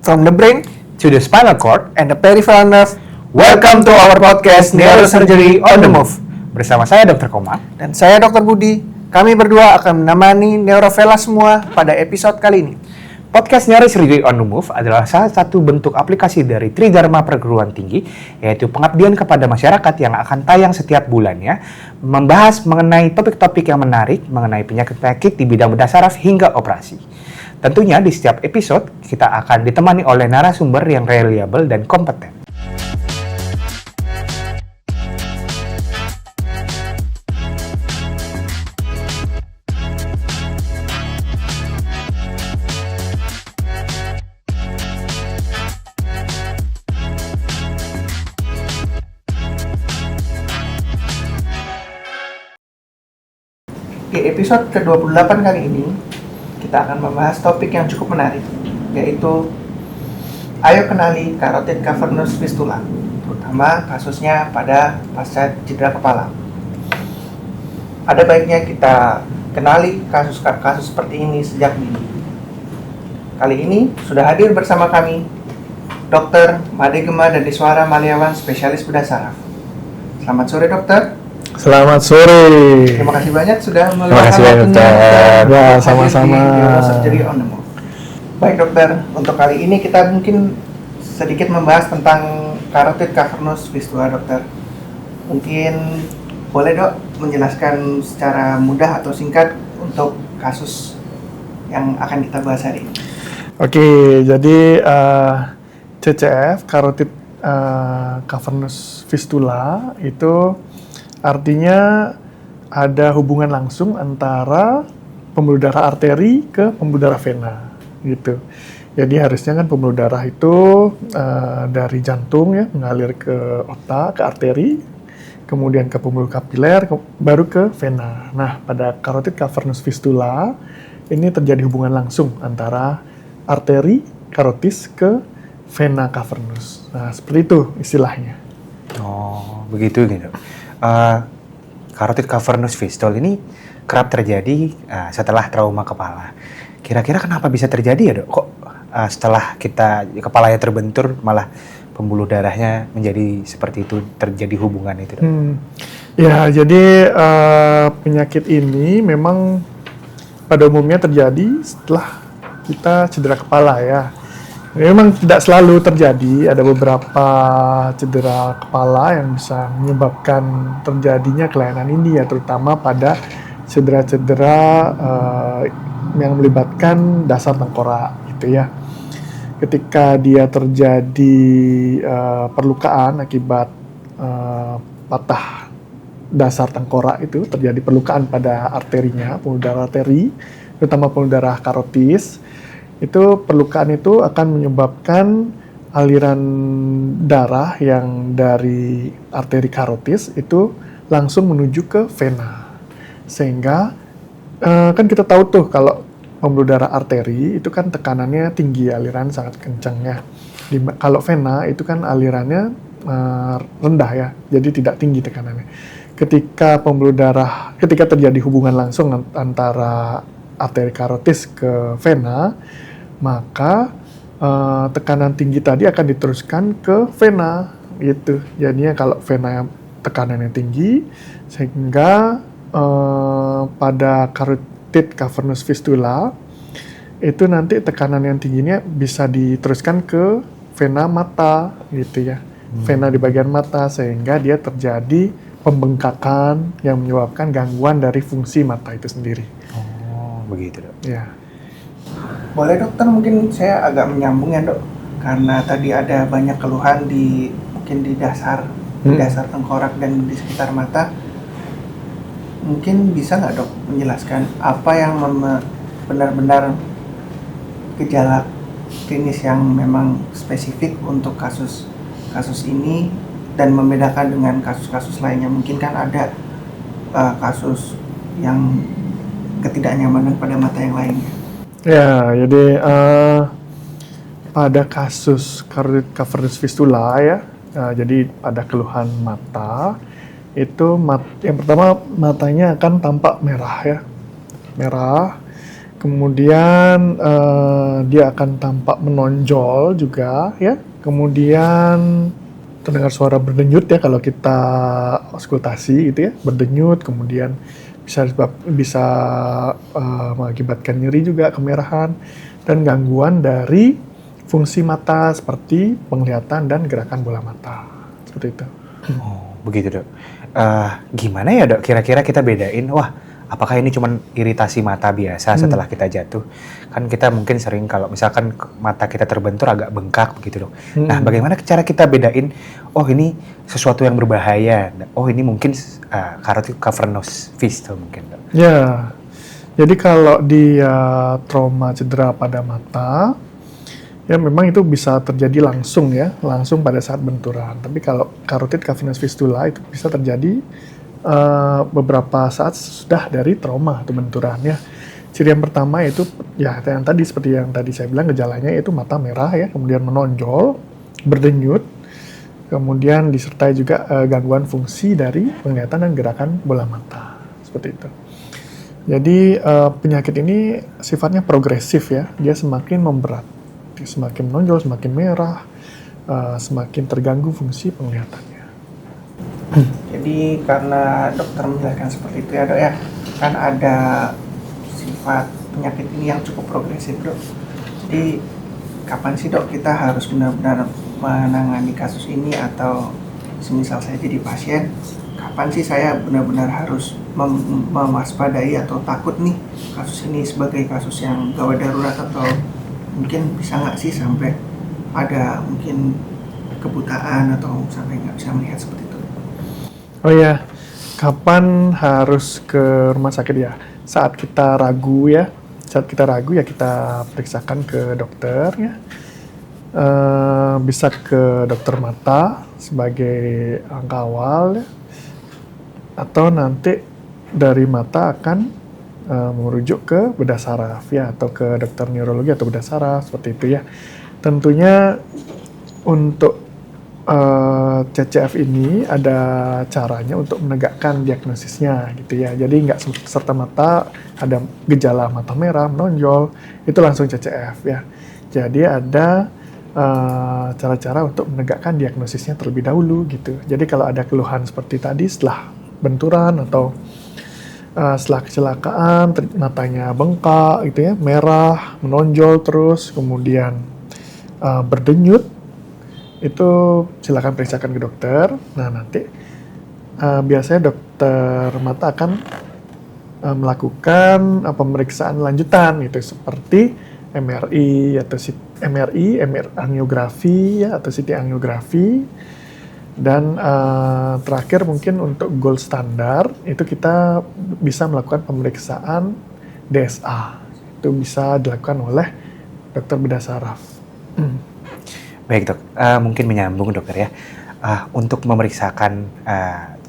From the brain to the spinal cord. and the peripheral nerve, Welcome to our podcast Neurosurgery on the Move. Bersama saya Dr. Koma dan saya Dr. Budi. Kami berdua akan menemani neurovela semua pada episode kali ini. Podcast Neurosurgery on the Move adalah salah satu bentuk aplikasi dari Tridharma Perguruan Tinggi, yaitu pengabdian kepada masyarakat yang akan tayang setiap bulannya, membahas mengenai topik-topik yang menarik, mengenai penyakit-penyakit di bidang bedah saraf hingga operasi. Tentunya di setiap episode kita akan ditemani oleh narasumber yang reliable dan kompeten. Di episode ke-28 kali ini, kita akan membahas topik yang cukup menarik, yaitu ayo kenali carotid cavernous fistula, terutama kasusnya pada pasca cedera kepala. Ada baiknya kita kenali kasus-kasus seperti ini sejak dini. Kali ini sudah hadir bersama kami Dr. Madegema Dadiswara Maliawan, spesialis bedah saraf. Selamat sore, dokter. Selamat sore. Terima kasih banyak sudah Terima kasih meluangkan banyak, dokter. Ya, hadir sama-sama. di Neurosurgery on the Move. Baik, dokter, untuk kali ini kita mungkin sedikit membahas tentang carotid cavernous fistula, dokter. Mungkin boleh, Dok, menjelaskan secara mudah atau singkat untuk kasus yang akan kita bahas hari ini. Oke, jadi CCF, carotid cavernous fistula, itu artinya ada hubungan langsung antara pembuluh darah arteri ke pembuluh darah vena, gitu. Jadi harusnya kan pembuluh darah itu dari jantung ya mengalir ke otak, ke arteri, kemudian ke pembuluh kapiler, baru ke vena. Nah, pada carotid cavernous fistula ini terjadi hubungan langsung antara arteri carotis ke vena cavernous. Nah, seperti itu istilahnya. Oh, begitu gitu. Carotid cavernous fistula ini kerap terjadi setelah trauma kepala. Kira-kira kenapa bisa terjadi ya, Dok? Kok setelah kepalanya terbentur malah pembuluh darahnya menjadi seperti itu, terjadi hubungan itu, Dok? Ya, jadi penyakit ini memang pada umumnya terjadi setelah kita cedera kepala ya. Memang tidak selalu terjadi, ada beberapa cedera kepala yang bisa menyebabkan terjadinya kelainan ini ya, terutama pada cedera-cedera yang melibatkan dasar tengkorak gitu ya. Ketika dia terjadi perlukaan akibat patah dasar tengkorak, itu terjadi perlukaan pada arterinya, pembuluh darah arteri, terutama pembuluh darah karotis. Itu perlukaan itu akan menyebabkan aliran darah yang dari arteri karotis itu langsung menuju ke vena. Sehingga kan kita tahu tuh kalau pembuluh darah arteri itu kan tekanannya tinggi, aliran sangat kencang ya. Kalau vena itu kan alirannya rendah ya, jadi tidak tinggi tekanannya. Ketika terjadi hubungan langsung antara arteri karotis ke vena, maka tekanan tinggi tadi akan diteruskan ke vena gitu. Jadinya kalau vena tekanannya tinggi, sehingga pada carotid cavernous fistula itu nanti tekanan yang tingginya bisa diteruskan ke vena mata gitu ya. Vena di bagian mata, sehingga dia terjadi pembengkakan yang menyebabkan gangguan dari fungsi mata itu sendiri. Oh, begitu, Dok. Ya. Boleh, dokter, mungkin saya agak menyambung ya, Dok, karena tadi ada banyak keluhan mungkin di dasar tengkorak dan di sekitar mata. Mungkin bisa nggak, Dok, menjelaskan apa yang benar-benar gejala klinis yang memang spesifik untuk kasus ini dan membedakan dengan kasus-kasus lainnya? Mungkin kan ada kasus yang ketidaknyamanan pada mata yang lainnya. Ya, jadi pada kasus carotid cavernous fistula ya, jadi ada keluhan mata, itu yang pertama matanya akan tampak merah ya, merah. Kemudian dia akan tampak menonjol juga ya. Kemudian terdengar suara berdenyut ya kalau kita auskultasi gitu ya, berdenyut. Kemudian bisa mengakibatkan nyeri juga, kemerahan dan gangguan dari fungsi mata seperti penglihatan dan gerakan bola mata. Seperti itu. Oh, begitu dok. Gimana ya dok, kira-kira kita bedain, wah apakah ini cuma iritasi mata biasa setelah kita jatuh? Kan kita mungkin sering kalau misalkan mata kita terbentur agak bengkak begitu dok. Nah bagaimana cara kita bedain, oh ini sesuatu yang berbahaya, oh ini mungkin carotid cavernous fistula mungkin dok. Ya, jadi kalau dia trauma cedera pada mata, ya memang itu bisa terjadi langsung ya, langsung pada saat benturan. Tapi kalau carotid cavernous fistula itu bisa terjadi beberapa saat sudah dari trauma atau benturan ya. Ciri yang pertama itu ya yang tadi seperti yang tadi saya bilang, gejalanya itu mata merah ya, kemudian menonjol, berdenyut, kemudian disertai juga gangguan fungsi dari penglihatan dan gerakan bola mata seperti itu. Jadi penyakit ini sifatnya progresif ya, dia semakin memberat, semakin menonjol, semakin merah, semakin terganggu fungsi penglihatannya. Jadi karena dokter menjelaskan seperti itu ya dok ya, kan ada sifat penyakit ini yang cukup progresif dok. Jadi kapan sih dok kita harus benar-benar menangani kasus ini, atau semisal saya jadi pasien, kapan sih saya benar-benar harus mewaspadai atau takut nih kasus ini sebagai kasus yang gawat darurat, atau mungkin bisa nggak sih sampai ada mungkin kebutaan atau sampai nggak bisa melihat seperti itu? Oh ya, kapan harus ke rumah sakit ya? Saat kita ragu ya, kita periksakan ke dokter ya. Bisa ke dokter mata sebagai langkah awal ya. Atau nanti dari mata akan merujuk ke bedah saraf ya, atau ke dokter neurologi atau bedah saraf seperti itu ya. Tentunya untuk CCF ini ada caranya untuk menegakkan diagnosisnya gitu ya. Jadi nggak serta-merta ada gejala mata merah, menonjol, itu langsung CCF ya. Jadi ada cara-cara untuk menegakkan diagnosisnya terlebih dahulu gitu. Jadi kalau ada keluhan seperti tadi setelah benturan atau setelah kecelakaan, matanya bengkak gitu ya, merah, menonjol terus, kemudian berdenyut, itu silakan periksakan ke dokter. Nah nanti biasanya dokter mata akan melakukan pemeriksaan lanjutan itu seperti MRI atau MRI angiografi ya, atau CT angiografi. Dan terakhir mungkin untuk gold standar itu kita bisa melakukan pemeriksaan DSA. Itu bisa dilakukan oleh dokter bedah saraf. Baik dok, mungkin menyambung dokter ya. Untuk memeriksakan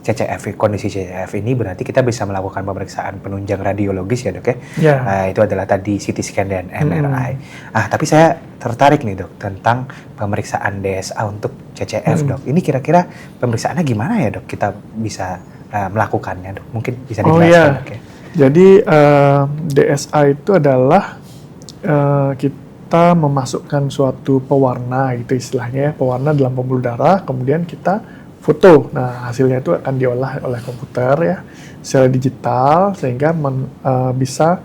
CCF, kondisi CCF ini berarti kita bisa melakukan pemeriksaan penunjang radiologis ya dok ya? Yeah. Itu adalah tadi CT scan dan MRI. Tapi saya tertarik nih dok tentang pemeriksaan DSA untuk CCF dok. Ini kira-kira pemeriksaannya gimana ya dok? Kita bisa melakukannya dok? Mungkin bisa dijelaskan dok ya? Jadi DSA itu adalah kita memasukkan suatu pewarna gitu istilahnya, pewarna dalam pembuluh darah, kemudian kita foto. Nah hasilnya itu akan diolah oleh komputer ya secara digital sehingga bisa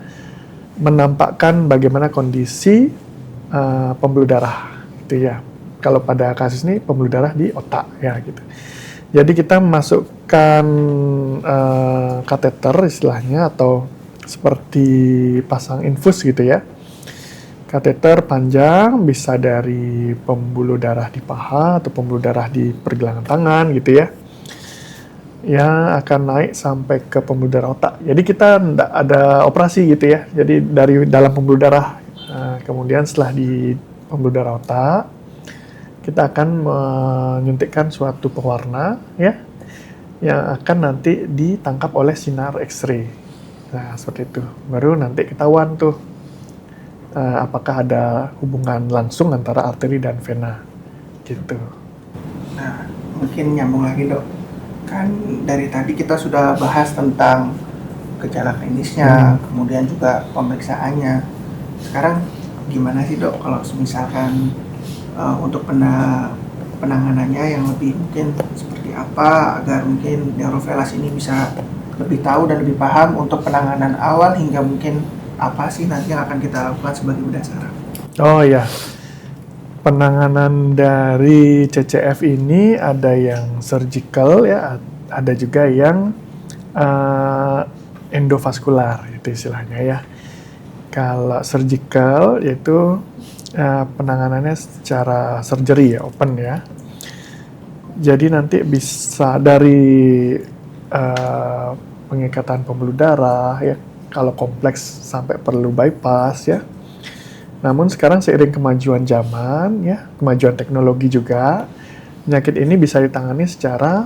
menampakkan bagaimana kondisi pembuluh darah gitu ya. Kalau pada kasus ini pembuluh darah di otak ya gitu. Jadi kita memasukkan kateter istilahnya, atau seperti pasang infus gitu ya. Kateter panjang bisa dari pembuluh darah di paha atau pembuluh darah di pergelangan tangan gitu ya, yang akan naik sampai ke pembuluh darah otak. Jadi kita tidak ada operasi gitu ya. Jadi dari dalam pembuluh darah, kemudian setelah di pembuluh darah otak, kita akan menyuntikkan suatu pewarna ya, yang akan nanti ditangkap oleh sinar X-ray. Nah seperti itu. Baru nanti ketahuan tuh apakah ada hubungan langsung antara arteri dan vena gitu. Nah, mungkin nyambung lagi dok. Kan dari tadi kita sudah bahas tentang gejala klinisnya, kemudian juga pemeriksaannya. Sekarang gimana sih dok kalau misalkan untuk penanganannya yang lebih mungkin seperti apa agar mungkin neurovelas ini bisa lebih tahu dan lebih paham untuk penanganan awal hingga mungkin apa sih nanti yang akan kita lakukan sebagai bedah saraf? Oh ya, penanganan dari CCF ini ada yang surgical ya, ada juga yang endovaskular itu istilahnya ya. Kalau surgical yaitu penanganannya secara surgery ya, open ya. Jadi nanti bisa dari pengikatan pembuluh darah ya, kalau kompleks sampai perlu bypass ya. Namun sekarang seiring kemajuan zaman ya, kemajuan teknologi juga, penyakit ini bisa ditangani secara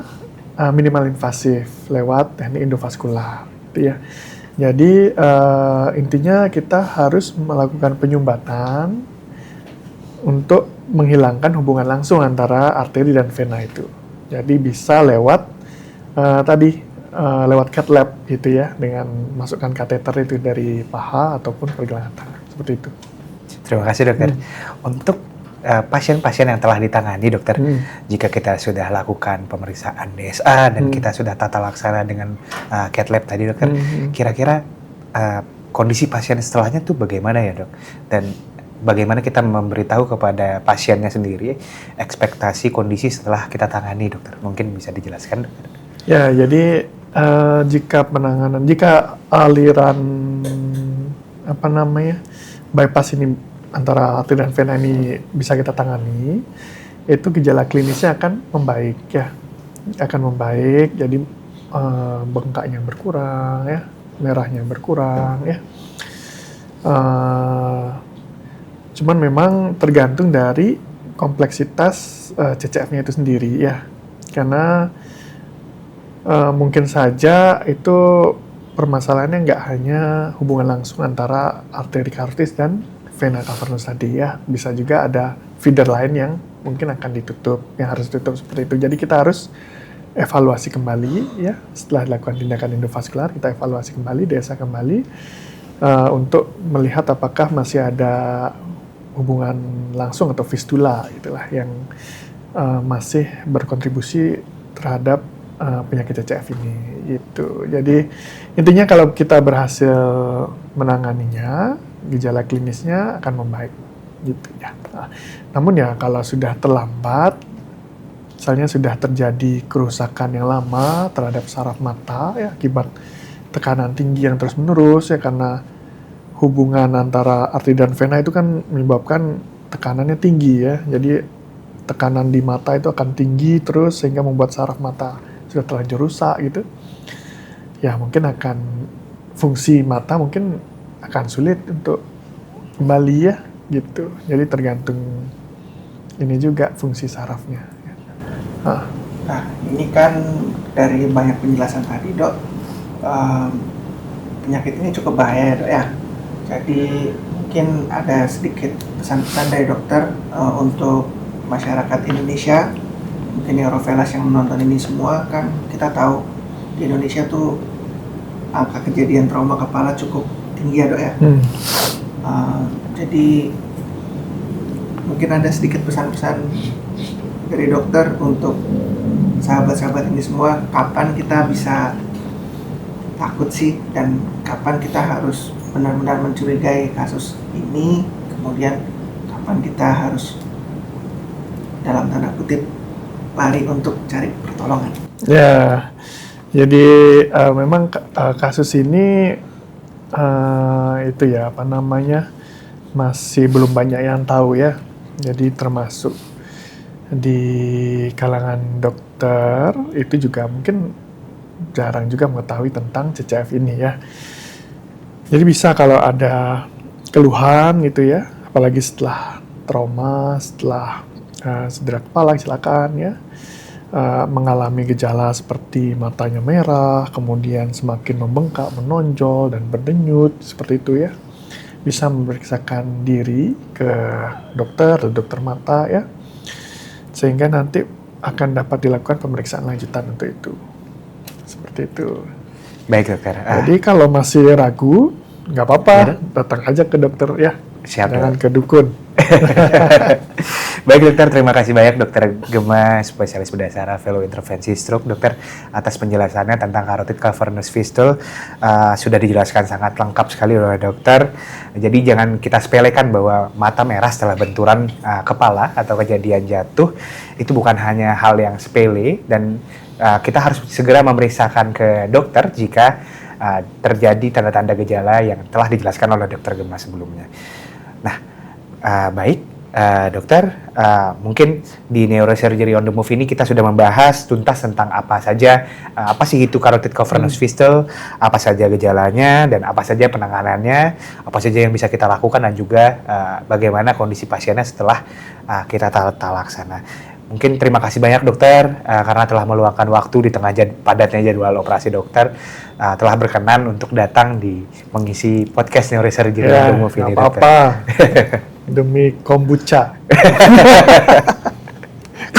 minimal invasif lewat teknik endovaskular gitu ya. Jadi intinya kita harus melakukan penyumbatan untuk menghilangkan hubungan langsung antara arteri dan vena itu. Jadi bisa lewat lewat cath lab gitu ya, dengan masukkan kateter itu dari paha ataupun pergelangan tangan seperti itu. Terima kasih dokter. Untuk pasien-pasien yang telah ditangani dokter, jika kita sudah lakukan pemeriksaan DSA dan kita sudah tata laksana dengan cath lab tadi dokter, kira-kira kondisi pasien setelahnya tuh bagaimana ya dok? Dan bagaimana kita memberitahu kepada pasiennya sendiri ekspektasi kondisi setelah kita tangani dokter? Mungkin bisa dijelaskan dokter? Ya, jadi jika aliran bypass ini antara arteri dan vena ini bisa kita tangani, itu gejala klinisnya akan membaik ya, jadi bengkaknya berkurang ya, merahnya berkurang ya. Cuman memang tergantung dari kompleksitas CCF-nya itu sendiri ya, karena mungkin saja itu permasalahannya nggak hanya hubungan langsung antara arteri carotis dan vena cavernous tadi ya, bisa juga ada feeder lain yang mungkin akan ditutup, yang harus ditutup seperti itu. Jadi kita harus evaluasi kembali ya, setelah dilakukan tindakan endovaskular kita evaluasi kembali, DSA kembali untuk melihat apakah masih ada hubungan langsung atau fistula itulah yang masih berkontribusi terhadap penyakit CCF ini gitu. Jadi intinya kalau kita berhasil menanganinya, gejala klinisnya akan membaik gitu ya. Namun ya kalau sudah terlambat, misalnya sudah terjadi kerusakan yang lama terhadap saraf mata ya, akibat tekanan tinggi yang terus menerus ya, karena hubungan antara arteri dan vena itu kan menyebabkan tekanannya tinggi ya. Jadi tekanan di mata itu akan tinggi terus sehingga membuat saraf mata sudah terlanjur rusak gitu. Ya mungkin akan fungsi mata mungkin akan sulit untuk kembali ya gitu. Jadi tergantung ini juga fungsi sarafnya. Nah ini kan dari banyak penjelasan tadi dok, penyakit ini cukup bahaya dok ya. Jadi mungkin ada sedikit pesan-pesan dari dokter untuk masyarakat Indonesia, mungkin neurovelas yang menonton ini semua. Kan kita tahu di Indonesia tuh angka kejadian trauma kepala cukup tinggi ya dok ya. Jadi mungkin ada sedikit pesan-pesan dari dokter untuk sahabat-sahabat ini semua, kapan kita bisa takut sih dan kapan kita harus benar-benar mencurigai kasus ini, kemudian kapan kita harus dalam tanda kutip lari untuk cari pertolongan. Ya, jadi memang kasus ini itu ya masih belum banyak yang tahu ya. Jadi termasuk di kalangan dokter itu juga mungkin jarang juga mengetahui tentang CCF ini ya. Jadi bisa kalau ada keluhan gitu ya, apalagi setelah trauma, setelah cedera kepala silakan ya, mengalami gejala seperti matanya merah, kemudian semakin membengkak, menonjol dan berdenyut seperti itu ya, bisa memeriksakan diri ke dokter atau dokter mata ya, sehingga nanti akan dapat dilakukan pemeriksaan lanjutan untuk itu, seperti itu. Baik dokter. Jadi kalau masih ragu, nggak apa-apa, Ya, Dok. datang aja ke dokter ya. Siap, Jangan Dok. ke dukun. Baik dokter, terima kasih banyak dokter Gema, spesialis bedah saraf fellow intervensi stroke, dokter, atas penjelasannya tentang carotid cavernous fistule. Sudah dijelaskan sangat lengkap sekali oleh dokter. Jadi jangan kita sepelekan bahwa mata merah setelah benturan kepala atau kejadian jatuh itu bukan hanya hal yang sepele, dan kita harus segera memeriksakan ke dokter jika terjadi tanda-tanda gejala yang telah dijelaskan oleh dokter Gema sebelumnya. Nah, baik. Dokter, mungkin di Neurosurgery on the Move ini kita sudah membahas tuntas tentang apa saja, apa sih itu carotid cavernous fistule, apa saja gejalanya, dan apa saja penanganannya, apa saja yang bisa kita lakukan, dan juga bagaimana kondisi pasiennya setelah kita tata laksana. Mungkin terima kasih banyak dokter karena telah meluangkan waktu di tengah padatnya jadwal operasi dokter, telah berkenan untuk datang di mengisi podcast Neurosurgery on the Move ini, nggak apa-apa. Demi kombucha.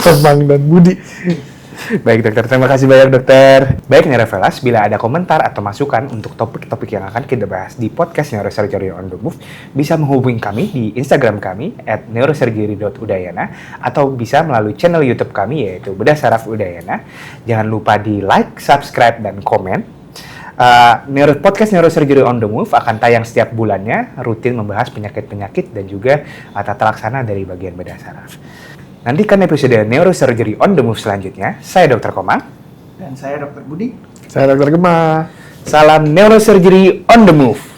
Komang dan Budi. Baik dokter, terima kasih banyak dokter. Baik Neurofellas, bila ada komentar atau masukan untuk topik-topik yang akan kita bahas di podcast Neurosurgery on the Move, bisa menghubungi kami di Instagram kami @neurosurgery.udayana atau bisa melalui channel YouTube kami yaitu Bedah Saraf Udayana. Jangan lupa di like, subscribe, dan komen. Podcast Neurosurgery on the Move akan tayang setiap bulannya, rutin membahas penyakit-penyakit dan juga tata laksana dari bagian bedah saraf. Nantikan episode Neurosurgery on the Move selanjutnya. Saya Dr. Komang. Dan saya Dr. Budi. Saya Dr. Gema. Salam Neurosurgery on the Move.